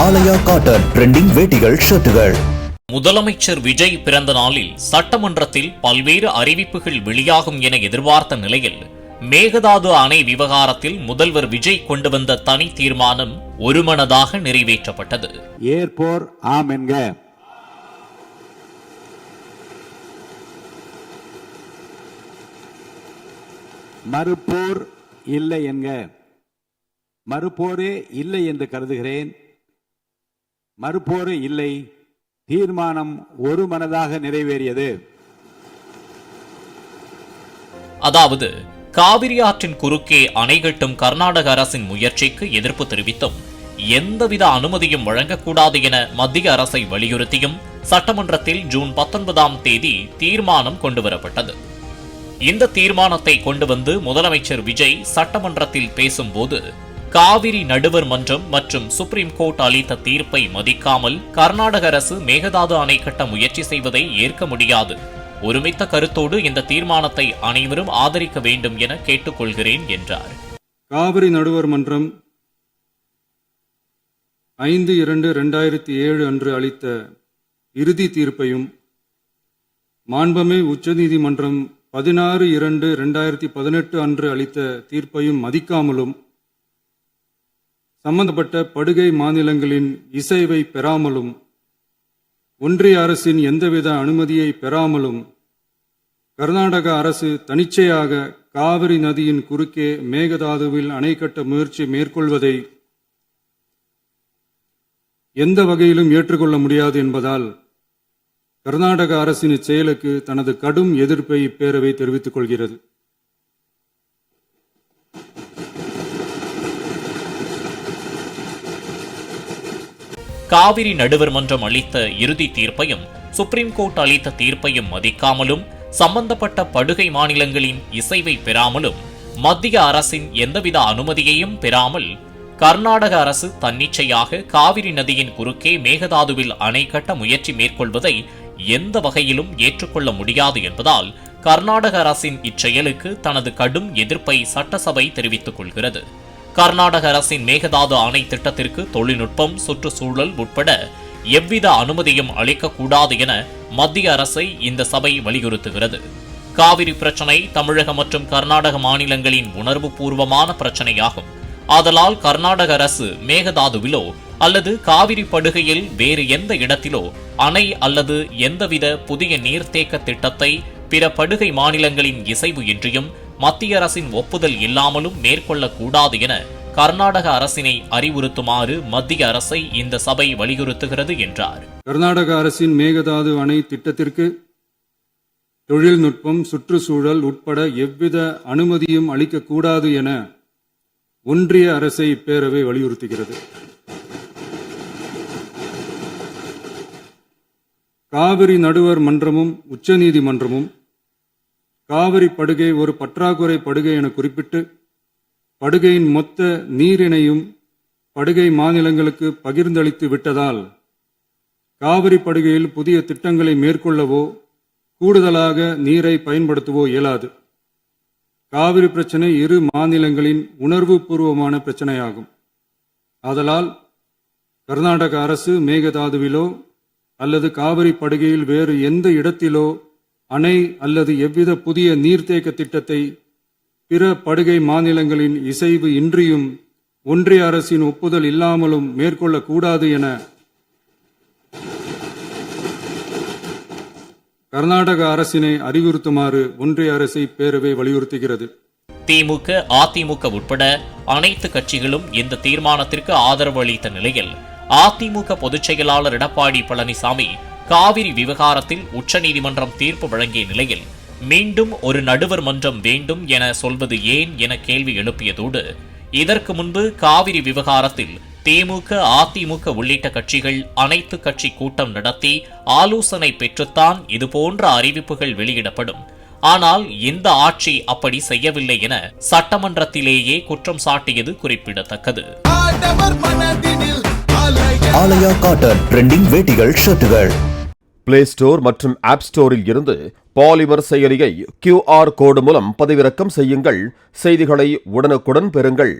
ஆலயா cotton trending வேட்டிகள் ஷர்ட்டுகள். முதலமைச்சர் விஜய் பிறந்த நாளில் சட்டமன்றத்தில் பல்வேறு அறிவிப்புகள் வெளியாகும் என எதிர்பார்த்த நிலையில் மேகதாது அணை விவகாரத்தில் முதல்வர் விஜய் கொண்டு வந்த தனி தீர்மானம் ஒருமனதாக நிறைவேற்றப்பட்டது. ஏற்போர் ஆம் என்க, மறுப்போர் இல்லை என்க. மறுப்போரே இல்லை என்று கருதுகிறேன். மறுப்போரே இல்லை. தீர்மானம் ஒருமனதாக நிறைவேறியது. அதாவது காவிரி ஆற்றின் குறுக்கே அணை கட்டும் கர்நாடக அரசின் முயற்சிக்கு எதிர்ப்பு தெரிவித்தும் எந்தவித அனுமதியும் வழங்கக்கூடாது என மத்திய அரசை வலியுறுத்தியும் சட்டமன்றத்தில் ஜூன் 19ஆம் தேதி தீர்மானம் கொண்டுவரப்பட்டது. இந்த தீர்மானத்தை கொண்டு வந்து முதலமைச்சர் விஜய் சட்டமன்றத்தில் பேசும்போது காவிரி நடுவர் மன்றம் மற்றும் சுப்ரீம் கோர்ட் அளித்த தீர்ப்பை மதிக்காமல் கர்நாடக அரசு மேகதாது அணை கட்ட முயற்சி செய்வதை ஏற்க முடியாது. ஒருமித்த கருத்தோடு இந்த தீர்மானத்தை அனைவரும் ஆதரிக்க வேண்டும் என கேட்டுக்கொள்கிறேன் என்றார். காவிரி நடுவர் மன்றம் 5/2/2007 அன்று அளித்த இறுதி தீர்ப்பையும் மாண்புமிகு உச்சநீதிமன்றம் 16/2/2018 அன்று அளித்த தீர்ப்பையும் மதிக்காமலும் சம்பந்தப்பட்ட படுகை மாநிலங்களின் இசைவை பெறாமலும் ஒன்றிய அரசின் எந்தவித அனுமதியை பெறாமலும் கர்நாடக அரசு தனிச்சையாக காவிரி நதியின் குறுக்கே மேகதாதுவில் அணை கட்ட முயற்சி மேற்கொள்வதை எந்த வகையிலும் ஏற்றுக்கொள்ள முடியாது என்பதால் கர்நாடக அரசின் இச்செயலுக்கு தனது கடும் எதிர்ப்பை இப்பேரவை தெரிவித்துக் கொள்கிறது. காவிரி நடுவர் மன்றம் அளித்த இறுதி தீர்ப்பையும் சுப்ரீம் கோர்ட் அளித்த தீர்ப்பையும் மதிக்காமலும் சம்பந்தப்பட்ட படுகை மாநிலங்களின் இசைவை பெறாமலும் மத்திய அரசின் எந்தவித அனுமதியையும் பெறாமல் கர்நாடக அரசு தன்னிச்சையாக காவிரி நதியின் குறுக்கே மேகதாதுவில் அணை கட்ட முயற்சி மேற்கொள்வதை எந்த வகையிலும் ஏற்றுக்கொள்ள முடியாது என்பதால் கர்நாடக அரசின் இச்செயலுக்கு தனது கடும் எதிர்ப்பை சட்டசபை தெரிவித்துக் கொள்கிறது. கர்நாடக அரசின் மேகதாது அணை திட்டத்திற்கு தொழில்நுட்பம், சுற்றுச்சூழல் உட்பட எவ்வித அனுமதியும் அளிக்கக்கூடாது என மத்திய அரசை இந்த சபை வலியுறுத்துகிறது. காவிரி பிரச்சினை தமிழக மற்றும் கர்நாடக மாநிலங்களின் உணர்வு பூர்வமான பிரச்சினையாகும். ஆதலால் கர்நாடக அரசு மேகதாதுவிலோ அல்லது காவிரி படுகையில் வேறு எந்த இடத்திலோ அணை அல்லது எந்தவித புதிய நீர்த்தேக்க திட்டத்தை பிற படுகை மாநிலங்களின் இசைவு இன்றியும் மத்திய அரசின் ஒப்புதல் இல்லாமலும் மேற்கொள்ளக்கூடாது என கர்நாடக அரசினை அறிவுறுத்துமாறு மத்திய அரசை இந்த சபை வலியுறுத்துகிறது என்றார். கர்நாடக அரசின் மேகதாது அணை திட்டத்திற்கு தொழில்நுட்பம், சுற்றுச்சூழல் உட்பட எவ்வித அனுமதியும் அளிக்கக்கூடாது என ஒன்றிய அரசை இப்பேரவை வலியுறுத்துகிறது. காவிரி நடுவர் மன்றமும் உச்சநீதிமன்றமும் காவிரி படுகை ஒரு பற்றாக்குறை படுகை என குறிப்பிட்டு படுகையின் மொத்த நீரினையும் படுகை மாநிலங்களுக்கு பகிர்ந்தளித்து விட்டதால் காவிரி படுகையில் புதிய திட்டங்களை மேற்கொள்ளவோ கூடுதலாக நீரை பயன்படுத்தவோ இயலாது. காவிரி பிரச்சினை இரு மாநிலங்களின் உணர்வு பூர்வமான பிரச்சனையாகும். ஆதலால் கர்நாடக அரசு மேகதாதுவிலோ அல்லது காவிரி படுகையில் வேறு எந்த இடத்திலோ அணை அல்லது எவ்வித புதிய நீர்த்தேக்க திட்டத்தை பிற படுகை மாநிலங்களின் இசைவு இன்றியும் ஒன்றிய அரசின் ஒப்புதல் இல்லாமலும் மேற்கொள்ளக்கூடாது என கர்நாடக அரசினை அறிவுறுத்துமாறு ஒன்றிய அரசை பேரவை வலியுறுத்துகிறது. திமுக, அதிமுக உட்பட அனைத்து கட்சிகளும் இந்த தீர்மானத்திற்கு ஆதரவு அளித்த நிலையில் அதிமுக பொதுச் செயலாளர் எடப்பாடி பழனிசாமி காவிரி விவகாரத்தில் உச்சநீதிமன்றம் தீர்ப்பு வழங்கிய நிலையில் மீண்டும் ஒரு நடுவர் மன்றம் வேண்டும் என சொல்வது ஏன் என கேள்வி எழுப்பியதோடு இதற்கு முன்பு காவிரி விவகாரத்தில் திமுக, அதிமுக உள்ளிட்ட கட்சிகள் அனைத்து கட்சி கூட்டம் நடத்தி ஆலோசனை பெற்றுத்தான் இதுபோன்ற அறிவிப்புகள் வெளியிடப்படும். ஆனால் இந்த ஆட்சி அப்படி செய்யவில்லை என சட்டமன்றத்திலேயே குற்றம் சாட்டியது குறிப்பிடத்தக்கது. ஆலயா காட்டன் ட்ரெண்டிங் வேட்டிகள் ஷர்ட்டுகள். பிளே ஸ்டோர் மற்றும் ஆப் ஸ்டோரில் இருந்து பாலிமர் செயலியை QR கோடு மூலம் பதிவிறக்கம் செய்யுங்கள். செய்திகளை உடனுக்குடன் பெறுங்கள்.